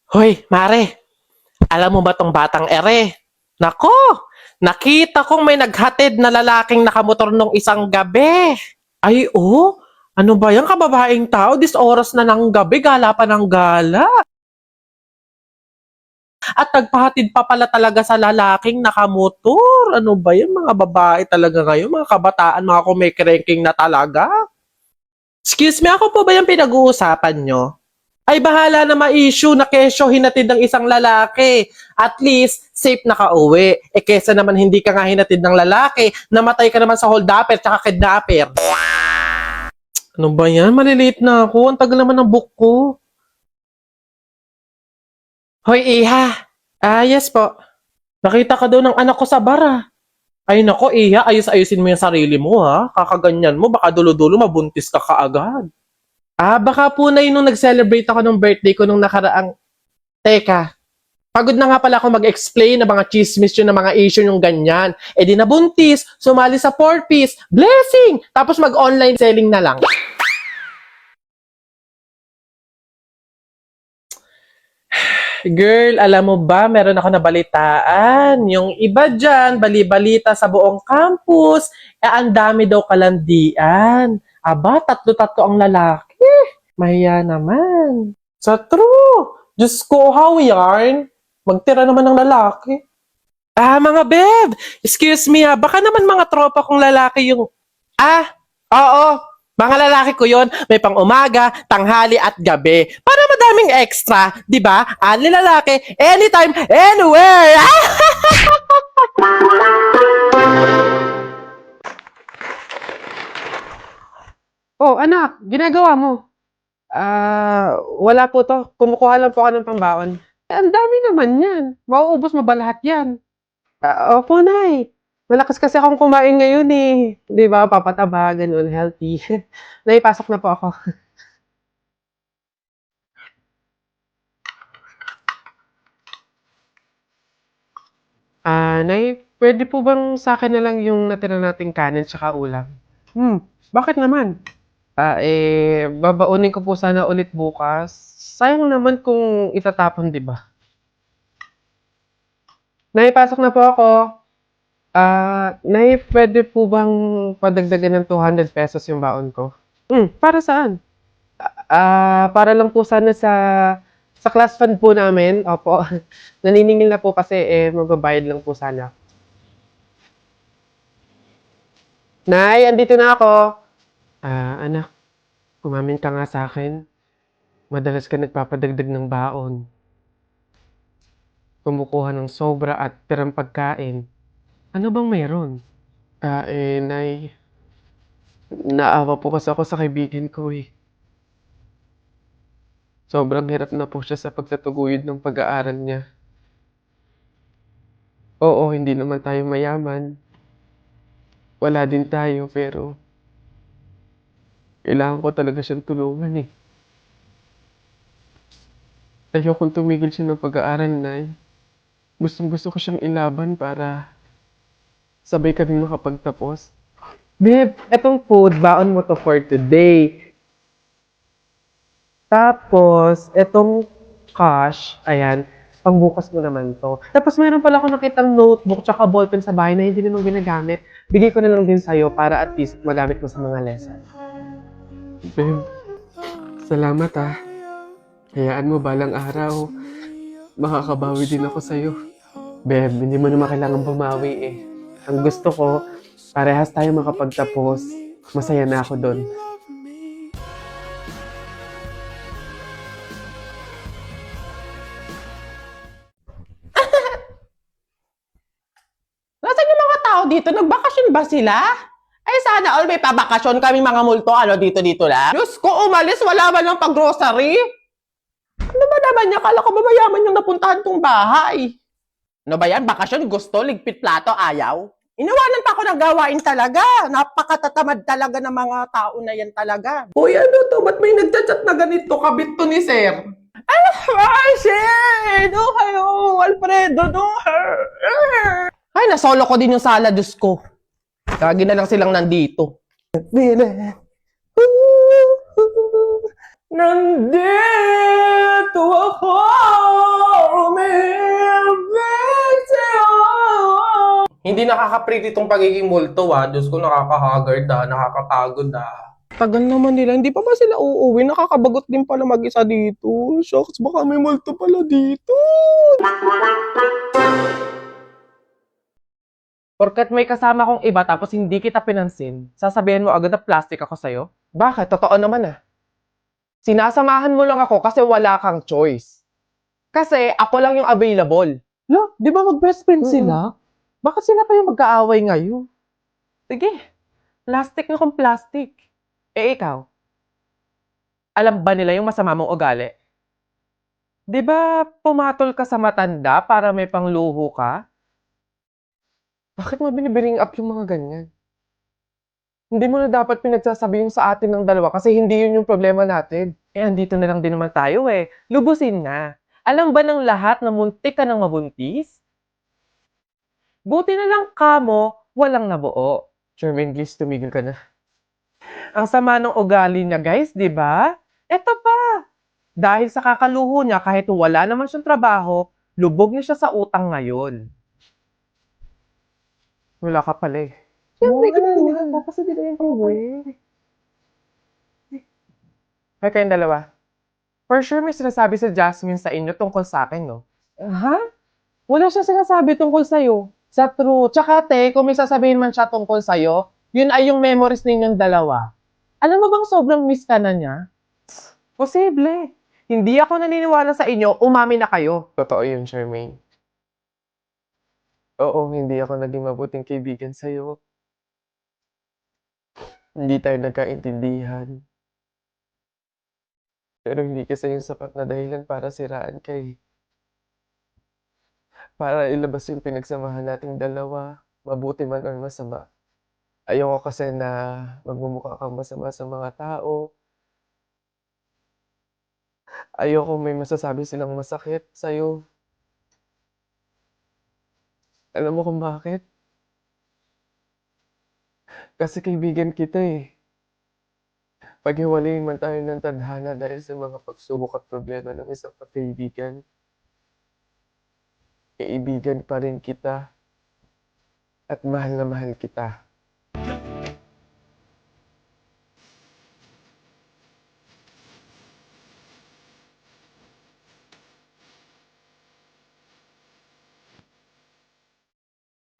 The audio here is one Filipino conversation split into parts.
Hoy, Mare, alam mo ba tong batang ere? Nako, nakita kong may naghatid na lalaking nakamotor nung isang gabi. Ay, oh, ano ba yan kababaeng tao? This oras na ng gabi, gala pa ng gala. At nagpahatid pa pala talaga sa lalaking nakamotor. Ano ba yan, mga babae talaga ngayon, mga kabataan, mga kumikirenking na talaga. Excuse me, ako po ba yung pinag-uusapan nyo? Ay bahala na ma-issue na kesyo hinatid ng isang lalaki. At least, safe na ka-uwi. Eh kesa naman hindi ka nga hinatid ng lalaki, namatay ka naman sa holdupper tsaka kidnapper. Ano ba yan? Malilate na ako. Ang tagal naman ng book ko. Hoy, Iha. Ah, yes po. Nakita ka daw ng anak ko sa bar ah. Ay nako, Iha, ayos-ayusin mo yung sarili mo ha. Kakaganyan mo, baka dulo-dulo mabuntis ka kaagad. Ah, baka po na nung nag-celebrate ako ng birthday ko nung nakaraang... Teka, pagod na nga pala ako mag-explain na mga chismis yun, na mga issue yung ganyan. Eh di nabuntis, sumali sa 4-piece, blessing! Tapos mag-online selling na lang. Girl, alam mo ba, meron ako nabalitaan. Yung iba dyan, bali-balita sa buong campus, eh ang dami daw kalandian. Aba, tatlo-tatlo ang lalaki. Mahiya naman. Sa true. Diyos ko, how yarn? Magtira naman ng lalaki. Ah, mga beb, excuse me ha, baka naman mga tropa kong lalaki yung... Ah, oo, mga lalaki ko yon, may pang umaga, tanghali at gabi. Para madaming extra, di ba? Ali lalaki, anytime, anywhere. Oh, anak, ginagawa mo? Wala po 'to. Kumukuha lang po ako ng pambaon. Eh, ang dami naman yan. Mauubos mo ba lahat yan? Opo, Nay. Malakas kasi akong kumain ngayon eh. 'Di ba, papataba, gano'n, healthy. Nay, pasok na po ako. Nay, pwede po bang sa akin na lang yung natira nating kanin tsaka ulam? Bakit naman? Babaunin ko po sana ulit bukas. Sayang naman kung itatapon, 'di ba? Nay, pasok na po ako. Nay, puwede po bang padagdagan ng ₱200 yung baon ko? Para saan? Para lang po sana sa class fund po namin, opo. Naniningil na po kasi, eh, magbabayad lang po sana. Nay, andito na ako. Anak, umamin ka nga sa'kin. Madalas ka nagpapadagdag ng baon, kumukuha ng sobra at tirang pagkain. Ano bang meron? Nay, naawa po kasi ako sa kaibigan ko, eh. Sobrang hirap na po siya sa pagtataguyod ng pag-aaral niya. Oo, hindi naman tayo mayaman. Wala din tayo, pero kailangan ko talaga siyang tulungan, eh. Ayokong tumigil siya ng pag-aaral, Nay. Gustong-gusto ko siyang ilaban para sabay kaming makapagtapos. Babe, etong food, baon mo to for today. Tapos, etong cash, ayan, pangbukas mo naman to. Tapos meron pala ako nakitang notebook tsaka ballpen sa bahay na hindi na nung ginagamit. Bigay ko na lang din sa'yo para at least magamit mo sa mga lesson. Babe, salamat ah. Hayaan mo balang araw, makakabawi din ako sa'yo. Babe, hindi mo naman kailangan bumawi eh. Ang gusto ko, parehas tayo makapagtapos. Masaya na ako doon. Nasaan yung mga tao dito? Nagbakasyon ba sila? Ay sana all may pabakasyon kami mga multo, ano dito-dito lang. Diyos ko, umalis, wala man lang pag-grocery. Ano ba naman niya? Kala ko ba mayaman yung napuntahan kong bahay? Ano ba yan? Bakasyon, gusto, ligpit plato, ayaw? Inawanan pa ako ng gawain talaga. Napakatatamad talaga ng mga tao na yan talaga. Uy, ano to? Ba't may nagchat-chat na ganito? Kabit to ni Sir. Ay, shit! Do kayo! Alfredo, do her! Ay, nasolo ko din yung sala, Diyos ko. Lagi na lang silang nandito. Nandito ako, hindi nakaka-pretty itong pagiging multo, Diyos ko, nakaka-haggard, nakakapagod, Tagal naman nila. Hindi pa ba sila uuwi? Nakakabagot din pala mag-isa dito. Shucks, baka may multo pala dito. Porkat may kasama kong iba tapos hindi kita pinansin, sasabihin mo agad na plastic ako sa'yo? Bakit? Totoo naman Sinasamahan mo lang ako kasi wala kang choice. Kasi ako lang yung available. No, di ba mag-best friend sila? Bakit sila pa yung magkaaway ngayon? Sige, plastic na kung plastic. Eh ikaw, alam ba nila yung masama mong ugali? Di ba pumatol ka sa matanda para may pangluho ka? Bakit mo binibiring up yung mga ganyan? Hindi mo na dapat pinagsasabi yung sa atin ng dalawa kasi hindi yun yung problema natin. Eh, andito na lang din naman tayo Lubusin nga. Alam ba ng lahat na muntik ka ng mabuntis? Buti na lang kamo, walang nabuo. Jermaine, please, tumigil ka na. Ang sama ng ugali niya, guys, di ba? Eto pa. Dahil sa kakaluho niya, kahit wala naman siyang trabaho, lubog niya siya sa utang ngayon. Wala ka pala Siyempre, ganun. Kasi di na yung Hay kayong dalawa. For sure, may sinasabi sa Jasmine sa inyo tungkol sa akin, no? Ha? Wala siya sinasabi tungkol sa'yo. Sa true. Tsaka, kung may sasabihin man siya tungkol sa'yo, yun ay yung memories ninyong dalawa. Alam mo bang sobrang miss ka na niya? Posible. Hindi ako naniniwala sa inyo, umami na kayo. Totoo yun, Charmaine. Oo, hindi ako naging mabuting kaibigan sa'yo. Hindi tayo nagkaintindihan. Pero hindi kasi yung sapat na dahilan para siraan ka Para ilabas yung pinagsamahan nating dalawa, mabuti man or masama. Ayoko kasi na magmumukha kang masama sa mga tao. Ayoko may masasabi silang masakit sa'yo. Alam mo kung bakit? Kasi kaibigan kita Paghiwalayin man tayo ng tadhana dahil sa mga pagsubok at problema ng isang kaibigan, kaibigan pa rin kita at mahal na mahal kita.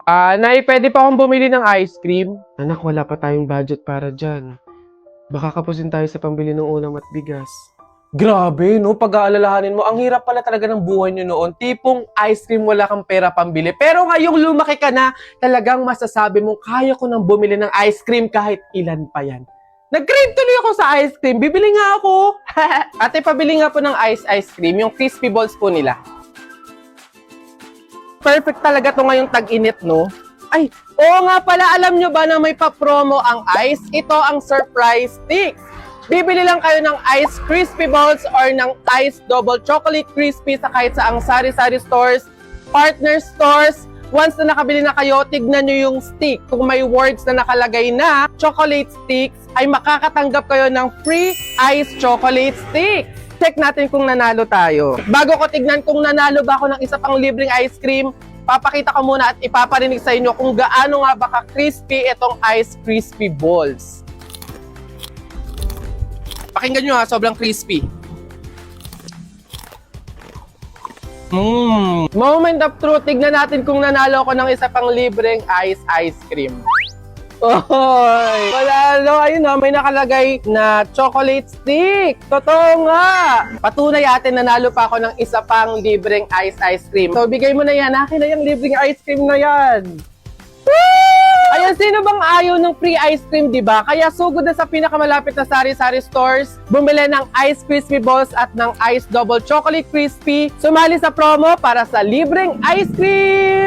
Nay, pwede pa akong bumili ng ice cream? Anak, wala pa tayong budget para dyan. Baka kapusin tayo sa pambili ng ulam at bigas. Grabe, no? Pag-aalalahanin mo, ang hirap pala talaga ng buhay nyo noon. Tipong ice cream, wala kang pera pambili. Pero ngayong lumaki ka na, talagang masasabi mong kaya ko nang bumili ng ice cream kahit ilan pa yan. Nag-crave tuloy ako sa ice cream. Bibili nga ako. Ate, pabili nga po ng ice cream. Yung crispy balls po nila. Perfect talaga to ngayong tag-init, no? Ay, oo nga pala, alam nyo ba na may pa-promo ang ice? Ito ang surprise sticks. Bibili lang kayo ng ice crispy balls or ng ice double chocolate crispy sa kahit saang sari-sari stores, partner stores. Once na nakabili na kayo, tignan nyo yung stick. Kung may words na nakalagay na chocolate sticks, ay makakatanggap kayo ng free ice chocolate sticks. Check natin kung nanalo tayo. Bago ko tignan kung nanalo ba ako ng isa pang libreng ice cream, papakita ko muna at ipaparinig sa inyo kung gaano nga ba ka-crispy itong ice crispy balls. Pakinggan nyo sobrang crispy. Moment of truth, tignan natin kung nanalo ko ng isa pang libreng ice cream. Oy! Panalo, ayun may nakalagay na chocolate stick. Totoo nga! Patunay atin, nanalo pa ako ng isa pang libreng ice cream. So, bigay mo na yan. Akin na yung libreng ice cream na yan. Woo! Ayan, sino bang ayaw ng free ice cream, di ba? Kaya sugod na sa pinakamalapit na sari-sari stores, bumili ng ice crispy balls at ng ice double chocolate crispy. Sumali sa promo para sa libreng ice cream!